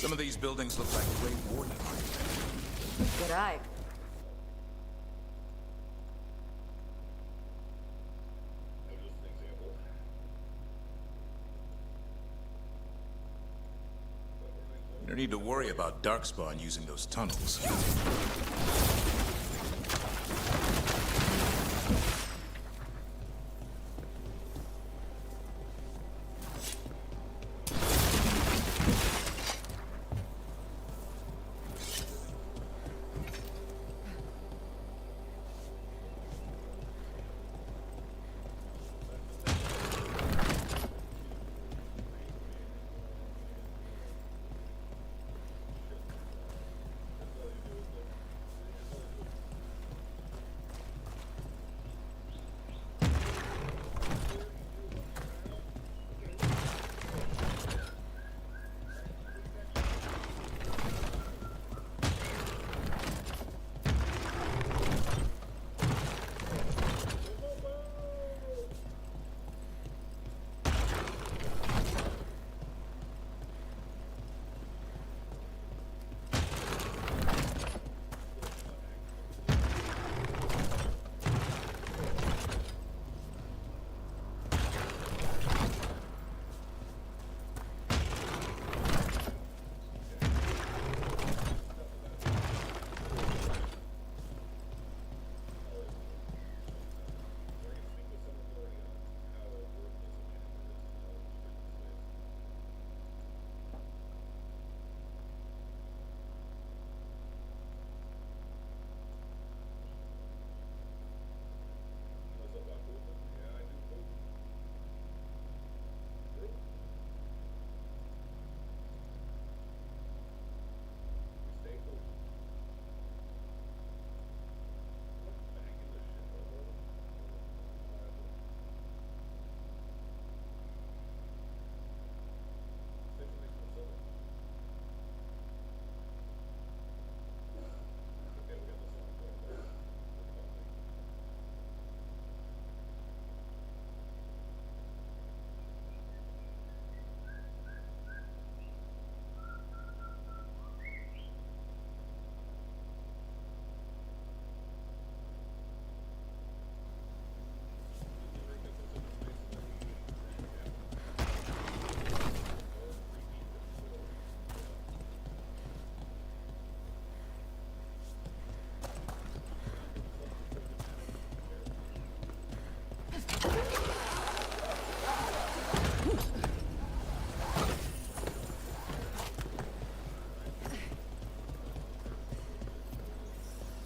Some of these buildings look like Great Warden. Good eye. No need to worry about Darkspawn using those tunnels.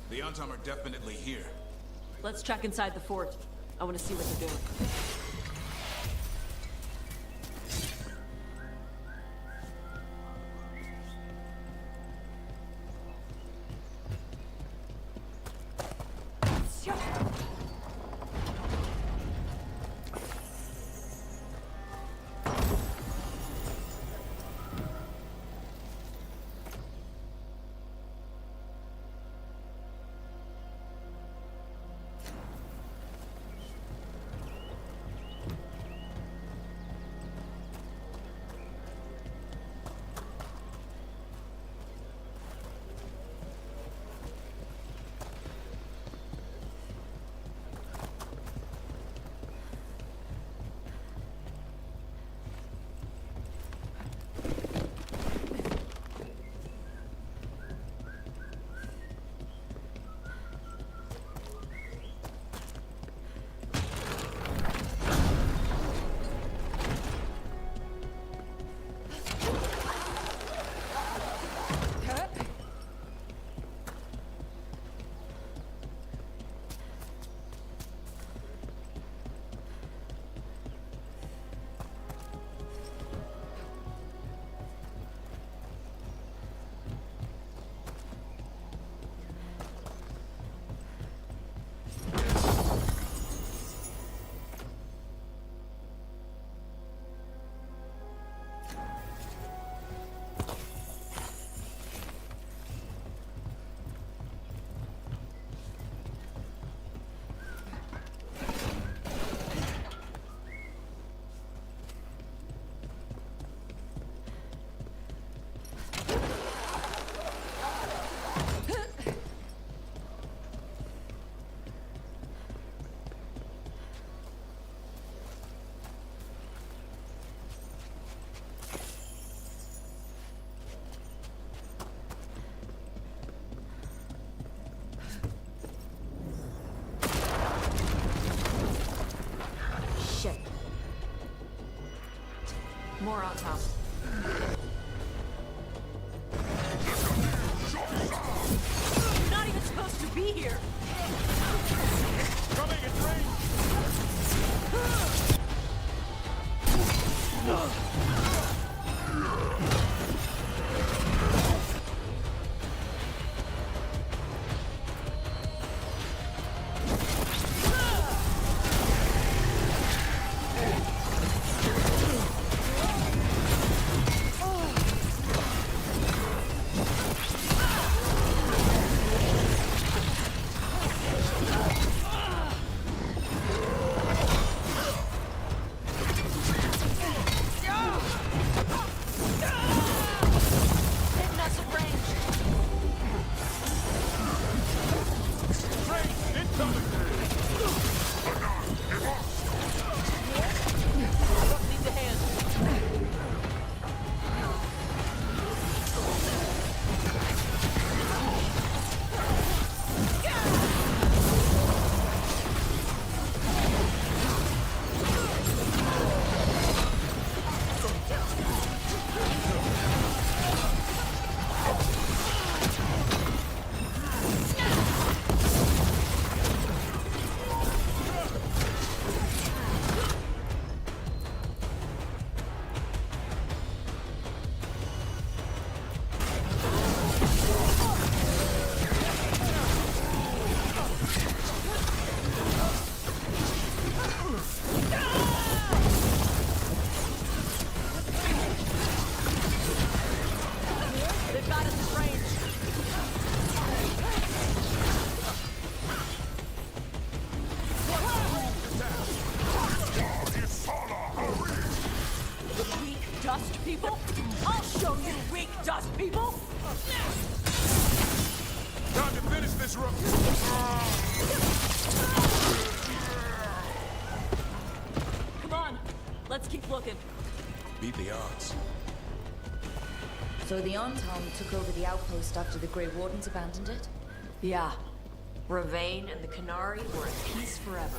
The Antom are definitely here. Let's check inside the fort. I want to see what they're doing. Come on, let's keep looking. Beat the odds. So the Anton took over the outpost after the Grey Wardens abandoned it? Yeah. Ravain and the Canary were at peace forever.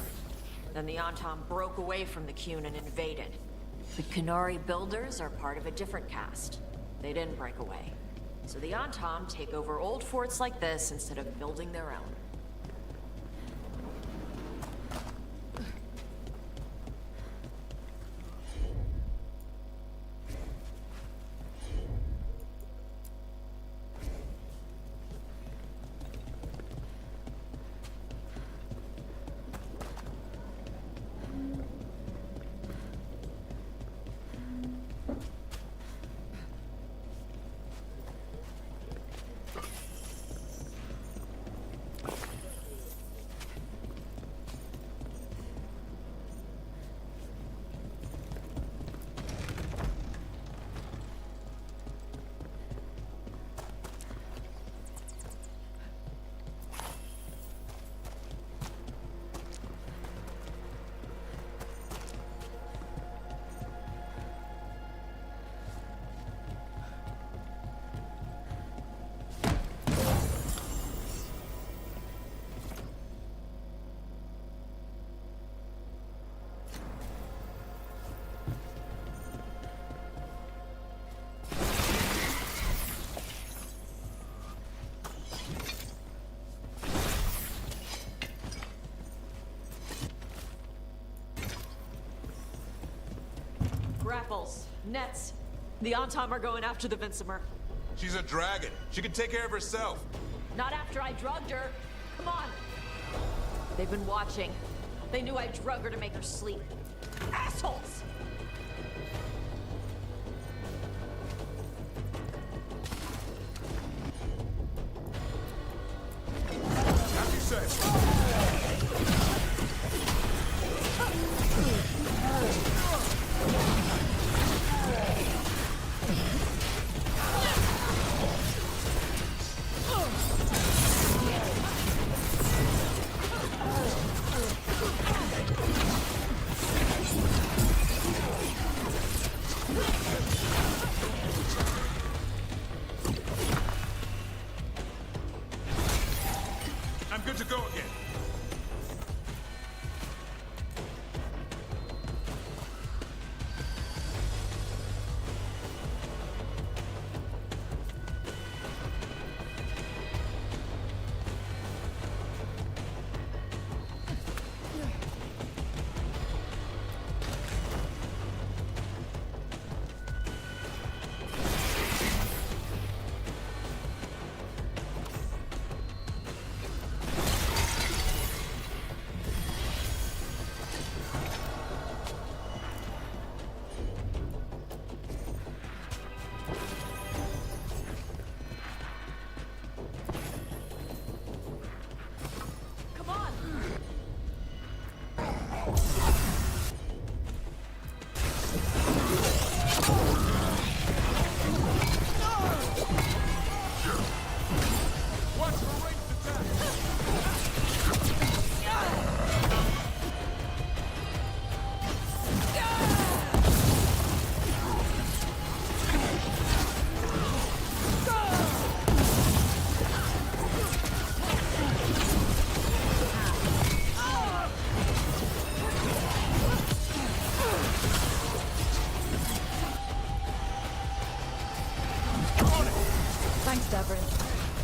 Then the Anton broke away from the Qun and invaded. The Canary builders are part of a different caste. They didn't break away. So the Anton take over old forts like this instead of building their own. Grapples, nets. The Antom are going after the Vincimer. She's a dragon. She can take care of herself. Not after I drugged her. Come on. They've been watching. They knew I drug her to make her sleep. Assholes! As you say. I'm good to go again.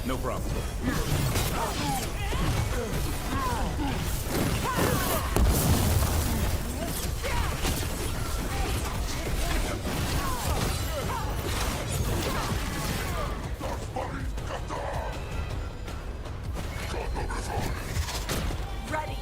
No problem. Ready.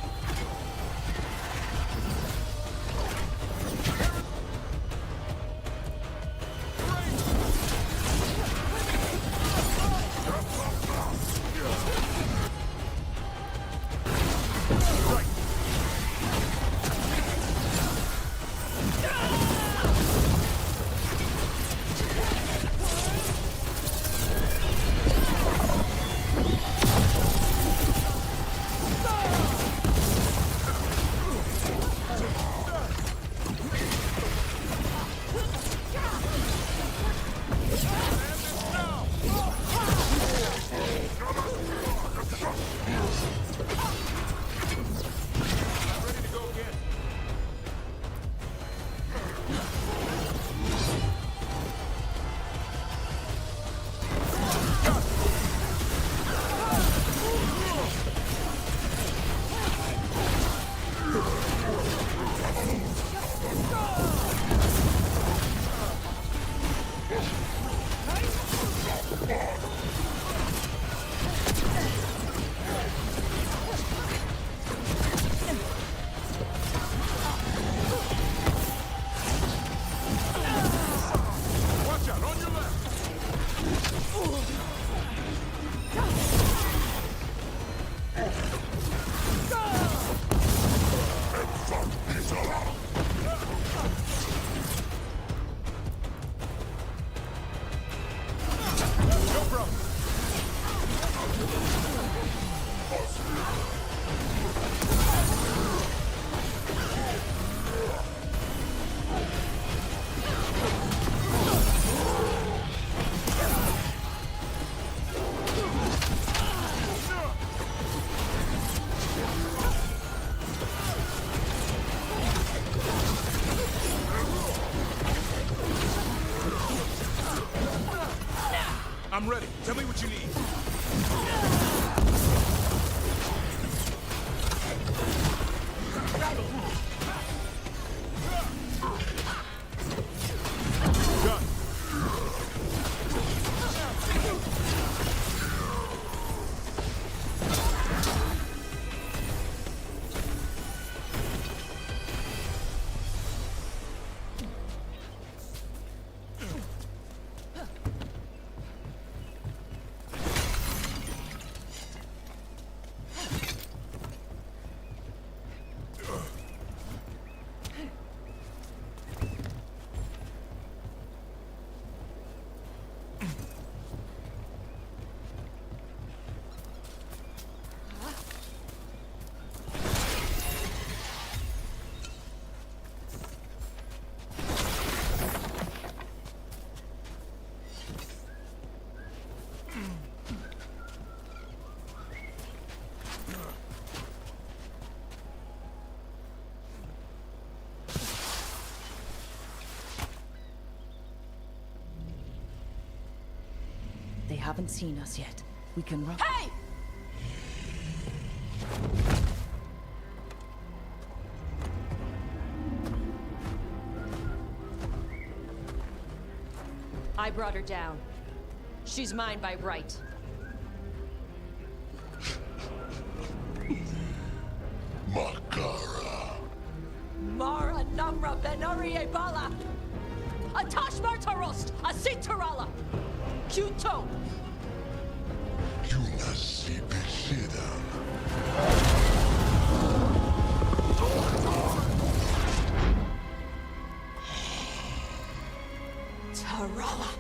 I'm ready. Tell me what you need. Done. They haven't seen us yet. We can run. Hey! I brought her down. She's mine by right. Makara. Mara Namra Benari Bala! Atash Martarost! Asitarala! Kyuto! Yunasi Bishidam. Tarala!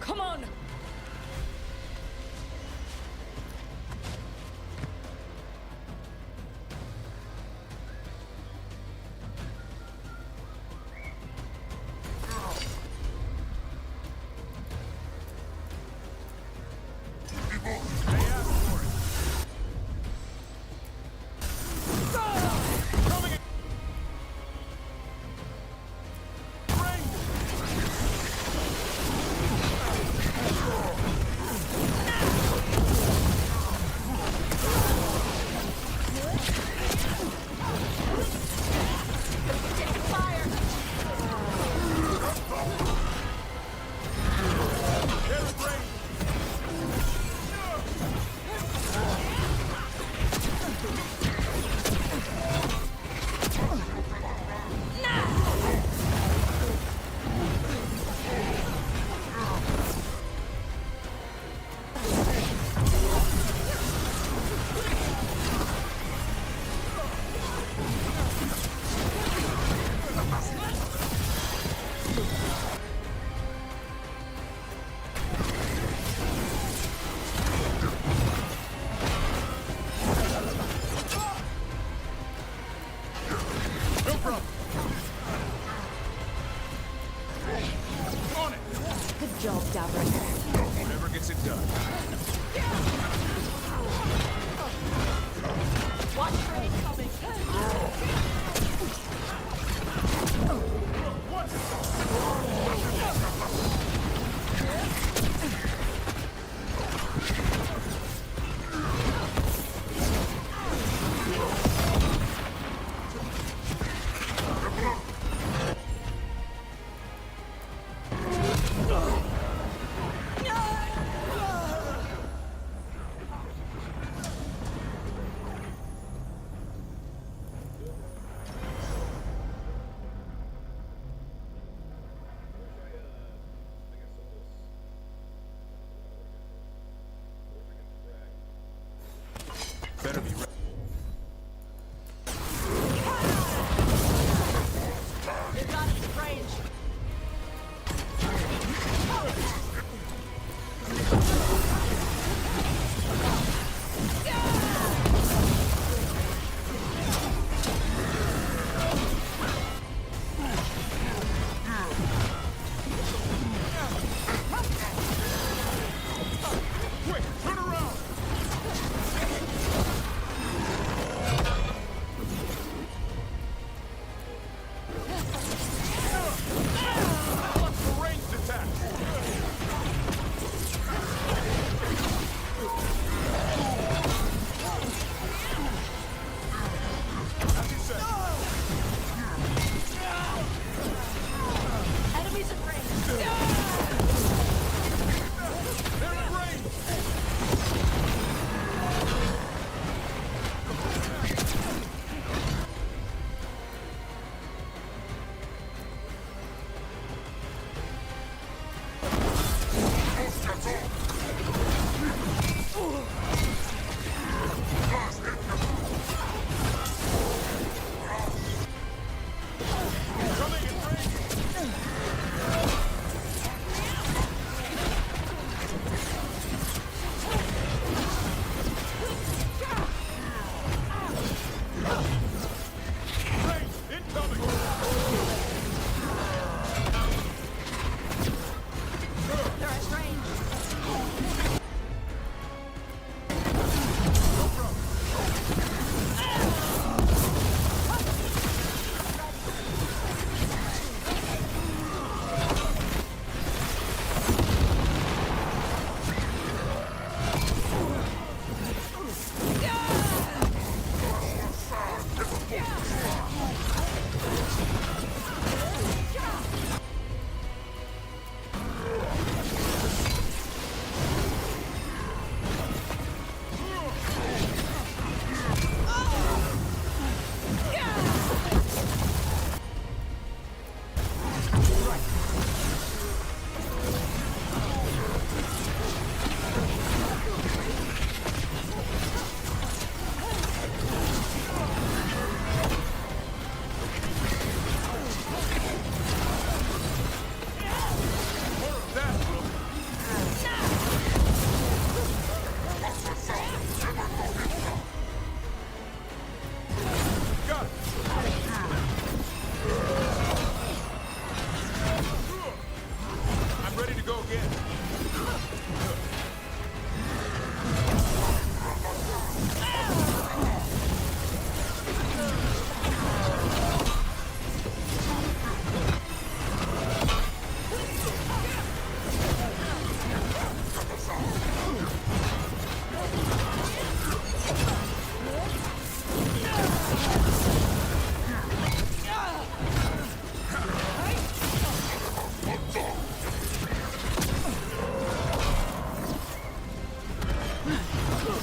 Come on!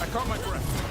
I caught my breath.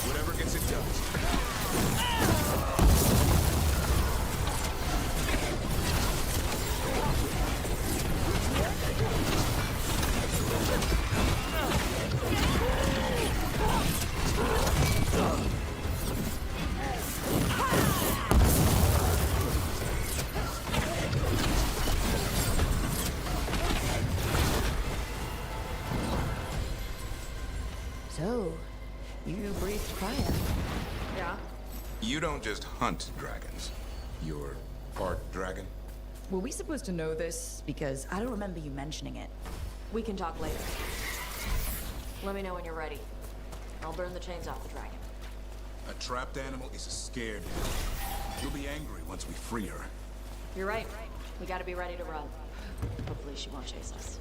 Whatever gets it done. So, you breathed fire. Yeah? You don't just hunt dragons. You're part dragon? Were we supposed to know this? Because I don't remember you mentioning it. We can talk later. Let me know when you're ready. I'll burn the chains off the dragon. A trapped animal is a scared animal. You'll be angry once we free her. You're right. We gotta be ready to run. Hopefully she won't chase us.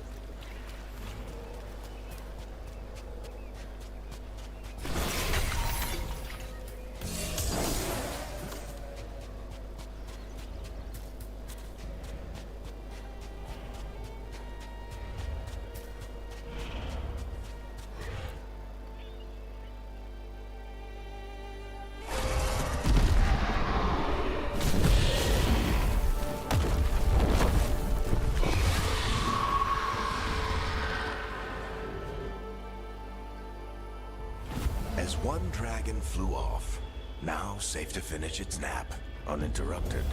As one dragon flew off, now safe to finish its nap, uninterrupted,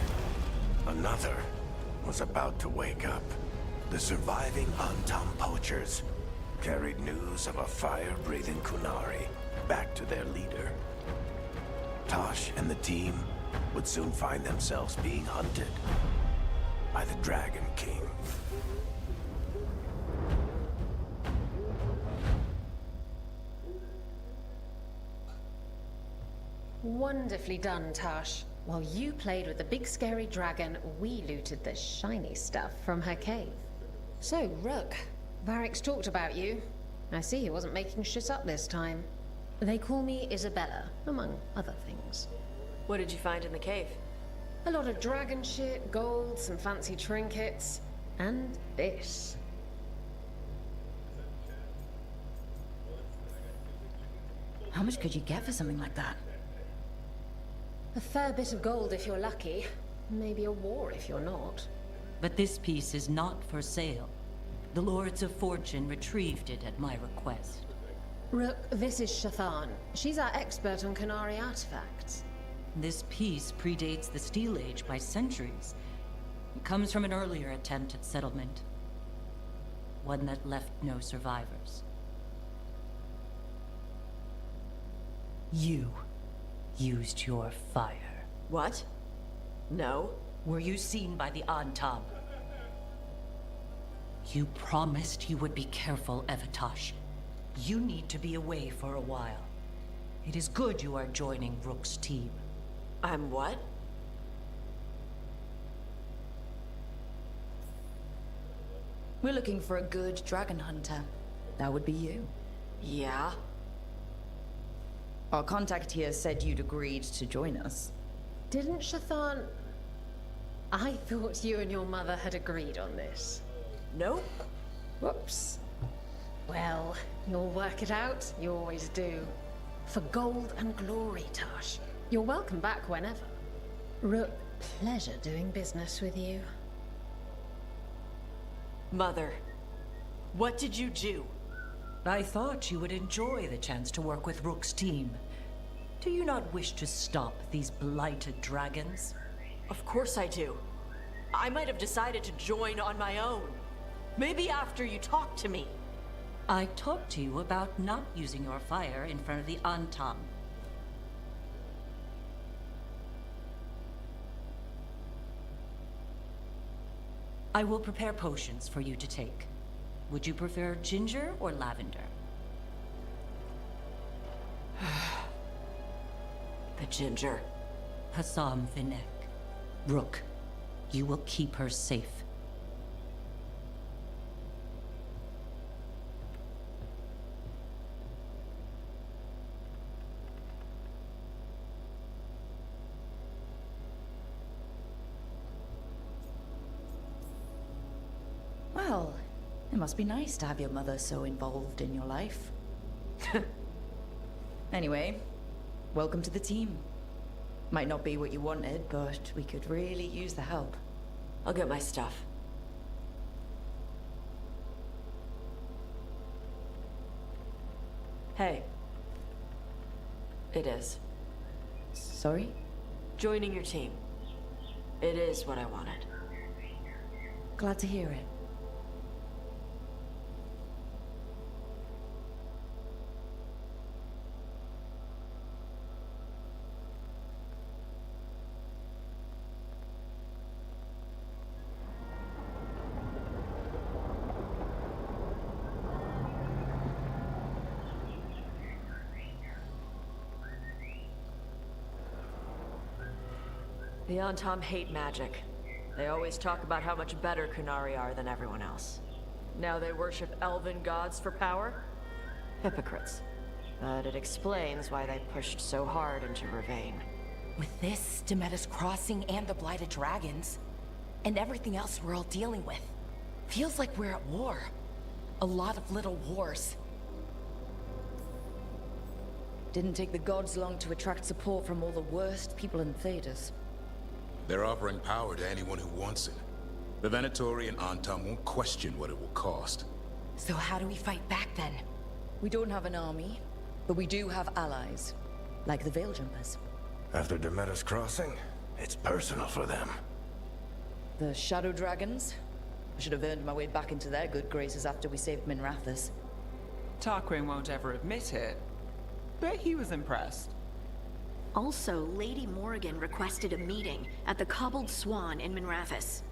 another was about to wake up. The surviving Antam poachers carried news of a fire-breathing Kunari back to their leader. Tosh and the team would soon find themselves being hunted by the Dragon King. Wonderfully done, Tash. While you played with the big scary dragon, we looted the shiny stuff from her cave. So, Rook, Varric's talked about you. I see he wasn't making shit up this time. They call me Isabella, among other things. What did you find in the cave? A lot of dragon shit, gold, some fancy trinkets, and this. How much could you get for something like that? A fair bit of gold if you're lucky. Maybe a war if you're not. But this piece is not for sale. The Lords of Fortune retrieved it at my request. Rook, this is Shathan. She's our expert on Kunari artifacts. This piece predates the Steel Age by centuries. It comes from an earlier attempt at settlement. One that left no survivors. You used your fire. What? No. Were you seen by the Antam? You promised you would be careful, Evatosh. You need to be away for a while. It is good you are joining Rook's team. I'm what? We're looking for a good dragon hunter. That would be you. Yeah? Our contact here said you'd agreed to join us. Didn't Shathan... I thought you and your mother had agreed on this. Nope. Whoops. Well, you'll work it out. You always do. For gold and glory, Tash. You're welcome back whenever. Rook, pleasure doing business with you. Mother, what did you do? I thought you would enjoy the chance to work with Rook's team. Do you not wish to stop these blighted dragons? Of course I do. I might have decided to join on my own. Maybe after you talked to me. I talked to you about not using your fire in front of the Antam. I will prepare potions for you to take. Would you prefer ginger or lavender? The ginger. Hassam Vinek. Rook, you will keep her safe. Well, it must be nice to have your mother so involved in your life. Anyway, welcome to the team. Might not be what you wanted, but we could really use the help. I'll get my stuff. Hey. It is. Sorry? Joining your team. It is what I wanted. Glad to hear it. The Antam hate magic. They always talk about how much better Kunari are than everyone else. Now they worship elven gods for power? Hypocrites. But it explains why they pushed so hard into Ravane. With this, Demeter's Crossing and the Blighted Dragons, and everything else we're all dealing with, feels like we're at war. A lot of little wars. Didn't take the gods long to attract support from all the worst people in Thedas. They're offering power to anyone who wants it. The Venatori and Antam won't question what it will cost. So how do we fight back then? We don't have an army, but we do have allies, like the Veil Jumpers. After Demeter's Crossing, it's personal for them. The Shadow Dragons? I should have earned my way back into their good graces after we saved Minrathous. Tarquin won't ever admit it, but he was impressed. Also, Lady Morrigan requested a meeting at the Cobbled Swan in Minrathous.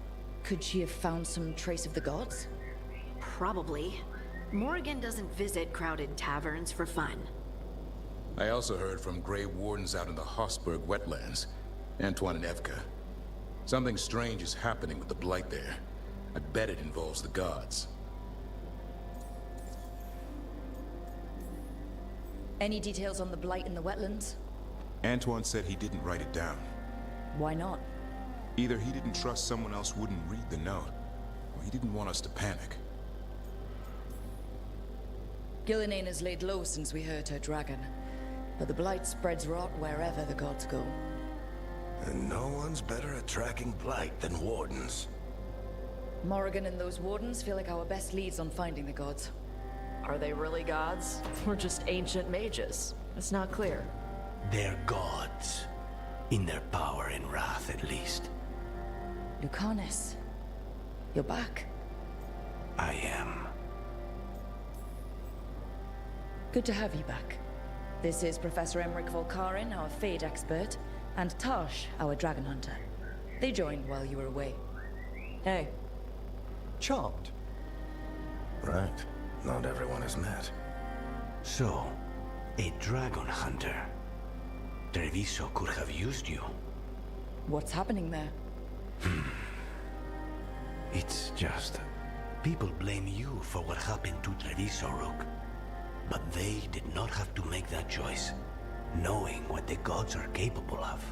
Could she have found some trace of the gods? Probably. Morrigan doesn't visit crowded taverns for fun. I also heard from Grey Wardens out in the Hossberg wetlands, Antoine and Evka. Something strange is happening with the Blight there. I bet it involves the gods. Any details on the blight in the wetlands? Antoine said he didn't write it down. Why not? Either he didn't trust someone else wouldn't read the note, or he didn't want us to panic. Gillenane has laid low since we hurt her dragon, but the blight spreads rot wherever the gods go. And no one's better at tracking Blight than Wardens. Morrigan and those wardens feel like our best leads on finding the gods. Are they really gods? Or just ancient mages? It's not clear. They're gods. In their power and wrath, at least. Lucanus, you're back. I am. Good to have you back. This is Professor Emmerich Volkarin, our Fade expert, and Tash, our dragon hunter. They joined while you were away. Hey. Chopped. Right. Not everyone is met. So, a dragon hunter. Treviso could have used you. What's happening there? It's just... people blame you for what happened to Treviso, Rook. But they did not have to make that choice, knowing what the gods are capable of.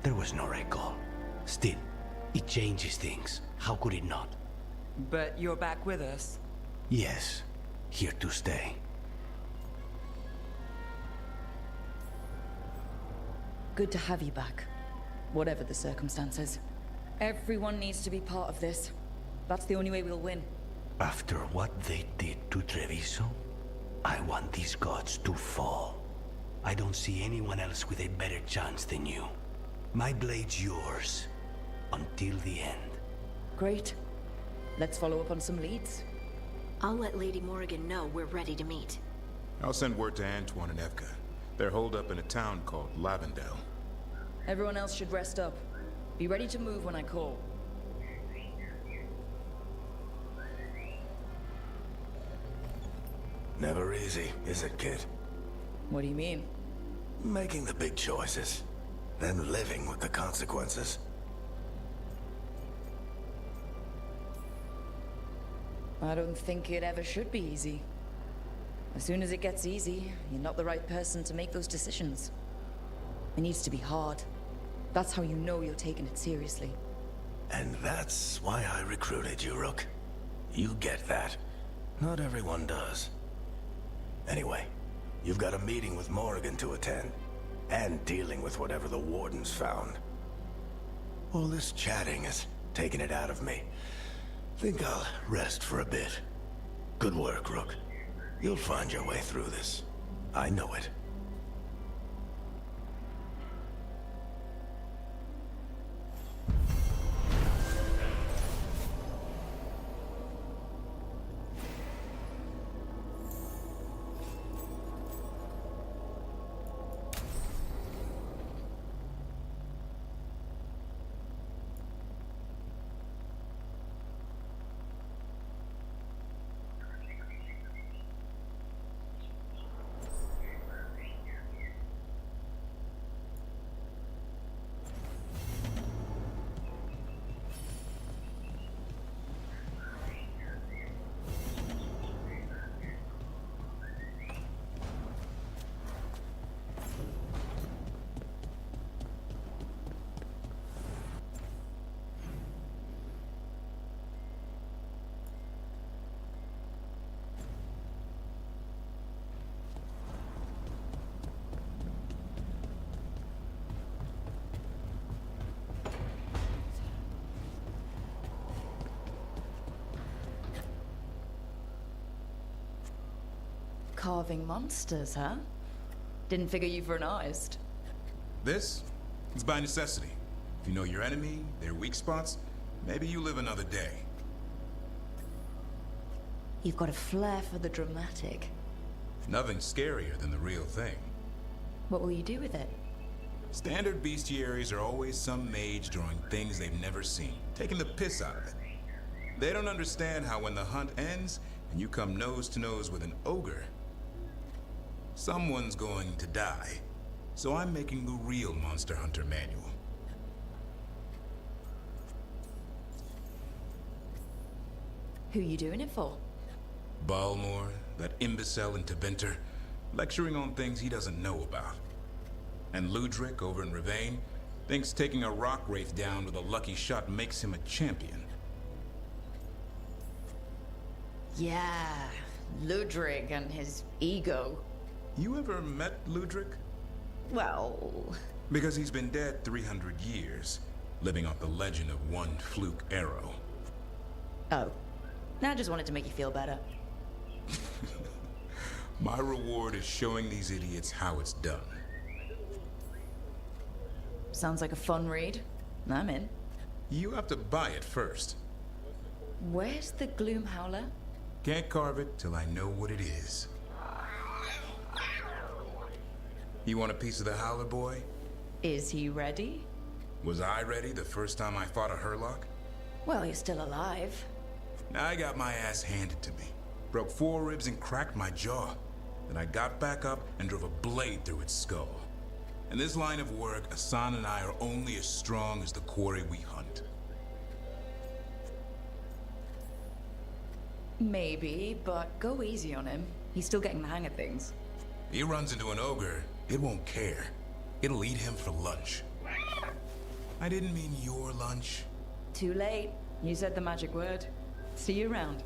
There was no recall. Still, it changes things. How could it not? But you're back with us. Yes, here to stay. Good to have you back, whatever the circumstances. Everyone needs to be part of this. That's the only way we'll win. After what they did to Treviso, I want these gods to fall. I don't see anyone else with a better chance than you. My blade's yours, until the end. Great. Let's follow up on some leads. I'll let Lady Morrigan know we're ready to meet. I'll send word to Antoine and Evka. They're holed up in a town called Lavendel. Everyone else should rest up. Be ready to move when I call. Never easy, is it, kid? What do you mean? Making the big choices, then living with the consequences. I don't think it ever should be easy. As soon as it gets easy, you're not the right person to make those decisions. It needs to be hard. That's how you know you're taking it seriously. And that's why I recruited you, Rook. You get that. Not everyone does. Anyway, you've got a meeting with Morrigan to attend, and dealing with whatever the Warden's found. All this chatting is taking it out of me. Think I'll rest for a bit. Good work, Rook. You'll find your way through this. I know it. Carving monsters, huh? Didn't figure you for an artist. This? It's by necessity. If you know your enemy, their weak spots, maybe you live another day. You've got a flair for the dramatic. Nothing's scarier than the real thing. What will you do with it? Standard bestiaries are always some mage drawing things they've never seen, taking the piss out of it. They don't understand how when the hunt ends and you come nose to nose with an ogre, someone's going to die. So I'm making the real Monster Hunter manual. Who you doing it for? Balmor, that imbecile in Tebinter, lecturing on things he doesn't know about. And Ludric over in Ravane thinks taking a rock wraith down with a lucky shot makes him a champion. Yeah, Ludrig and his ego. You ever met Ludric? Well... Because he's been dead 300 years, living off the legend of one fluke arrow. Oh. I just wanted to make you feel better. My reward is showing these idiots how it's done. Sounds like a fun read. I'm in. You have to buy it first. Where's the Gloom Howler? Can't carve it till I know what it is. You want a piece of the Howler, boy? Is he ready? Was I ready the first time I fought a Hurlock? Well, he's still alive. I got my ass handed to me. Broke 4 ribs and cracked my jaw. Then I got back up and drove a blade through its skull. In this line of work, Asan and I are only as strong as the quarry we hunt. Maybe, but go easy on him. He's still getting the hang of things. He runs into an ogre, it won't care. It'll eat him for lunch. I didn't mean your lunch. Too late. You said the magic word. See you around.